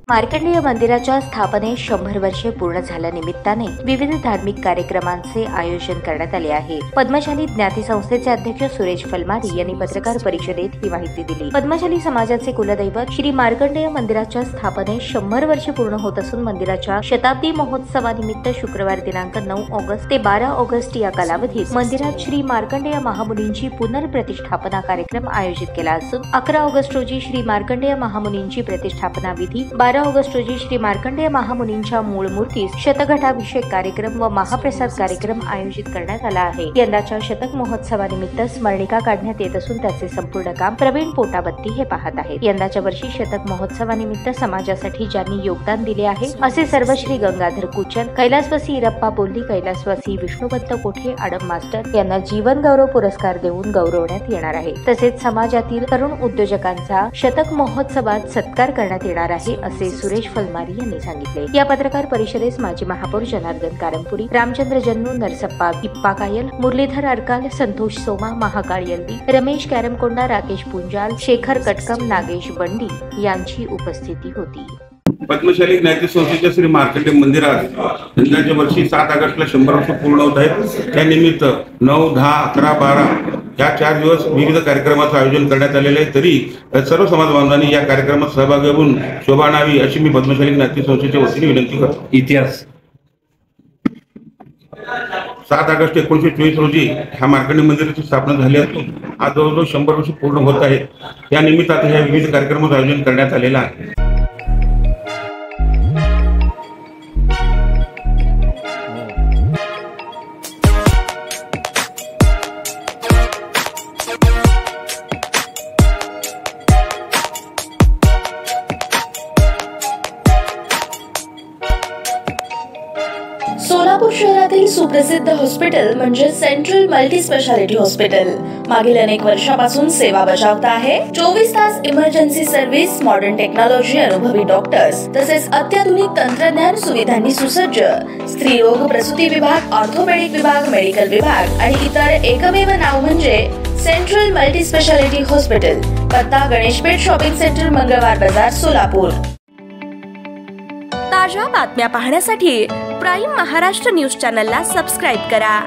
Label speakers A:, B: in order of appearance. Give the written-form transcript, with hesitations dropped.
A: मार्कंडेय मंदिराच्या स्थापनेस 100 वर्षे पूर्ण झाल्यानिमित्ताने विविध धार्मिक कार्यक्रमांचे आयोजन करण्यात आले आहे। पद्मशाली ज्ञाती संस्थेचे अध्यक्ष सुरेश फलमारी यांनी पत्रकार परिषदेत ही माहिती दिली। पद्मशाली समाजाचे कुलदैवत श्री मार्कंडेय मंदिराच्या स्थापनेस 100 वर्षे पूर्ण होत असून मंदिराच्या शताब्दी महोत्सवानिमित्त शुक्रवार दिनांक 9 ऑगस्ट ते 12 ऑगस्ट या कालावधीत मंदिरात श्री मार्कंडेय महामुनींची पुनर्प्रतिष्ठापना कार्यक्रम आयोजित केला असून 11 ऑगस्ट रोजी श्री मार्कंडेय महामुनींची प्रतिष्ठापना विधी, 12 ऑगस्ट रोजी श्री मार्कंडेय महामुनींच्या मूळ मूर्तीस शतघटाभिषेक कार्यक्रम व महाप्रसाद कार्यक्रम आयोजित करण्यात आला आहे। यंदाच्या शतक महोत्सवानिमित्त स्मरणिका काढण्यात येत असून त्याचे संपूर्ण काम प्रवीण पोटाबत्ती हे पाहत आहेत। यंदाच्या वर्षी शतक महोत्सवानिमित्त समाजासाठी ज्यांनी योगदान दिले आहे असे सर्व श्री गंगाधर कुचन, कैलासवासी इरप्पा बोल्ली, कैलासवासी विष्णुवंत कोठे, आडम मास्टर यांना जीवन गौरव पुरस्कार देऊन गौरवण्यात येणार आहे। तसेच समाजातील तरुण उद्योजकांचा शतक महोत्सवात सत्कार करण्यात येणार आहे असे सुरेश फलमारी यांनी सांगितले। या पत्रकार परिषदेस माजी महापौर जनार्दन कारंपुरी, रामचंद्र जन्नू, नरसप्पा पिप्पा कायल, मुरलीधर अरकाल, संतोष सोमा, महाकाळ यल्दी, रमेश कॅरमकोंडा, राकेश पुंजाल, शेखर कटकम, नागेश बंडी यांची उपस्थिती होती।
B: पद्मशाली ज्ञाती संस्थेच्या श्री मार्कंडेय मंदिरात यंदाच्या वर्षी 7 ऑगस्टला 100 वर्ष पूर्ण होत आहेत। त्यानिमित्त 9, 10, 11, 12 या 4 दिवस विविध कार्यक्रमाचं आयोजन करण्यात आलेले आहे। तरी सर्व समाज बांधवांनी या कार्यक्रमात सहभागी होऊन शोभा न्यावी अशी मी पद्मशाली ज्ञाती संस्थेच्या वतीने विनंती करतो।
C: इतिहास
B: 7 ऑगस्ट 1924 रोजी ह्या मार्कंडेय मंदिराची स्थापना झाली असून आज जवळजवळ 100 वर्ष पूर्ण होत आहेत। त्या निमित्ताने ह्या विविध कार्यक्रमाचं आयोजन करण्यात आलेलं आहे।
D: सोलापूर शहरातील सुप्रसिद्ध हॉस्पिटल म्हणजे सेंट्रल मल्टी स्पेशालिटी हॉस्पिटल मागील अनेक वर्षापासून सेवा बजावत आहे। 24 तास इमर्जन्सी सर्व्हिस, मॉडर्न टेक्नॉलॉजी, अनुभवी डॉक्टर्स तसेच अत्याधुनिक तंत्रज्ञान सुविधांनी सुसज्ज स्त्रीरोग प्रसूती विभाग, ऑर्थोपेडिक विभाग, मेडिकल विभाग आणि इतर एकमेव नाव म्हणजे सेंट्रल मल्टी स्पेशालिटी हॉस्पिटल। पत्ता गणेशपेठ शॉपिंग सेंटर, मंगळवार बाजार, सोलापूर। ताज्या बातम्या पाहण्यासाठी प्राईम महाराष्ट्र न्यूज चॅनलला सबस्क्राईब करा।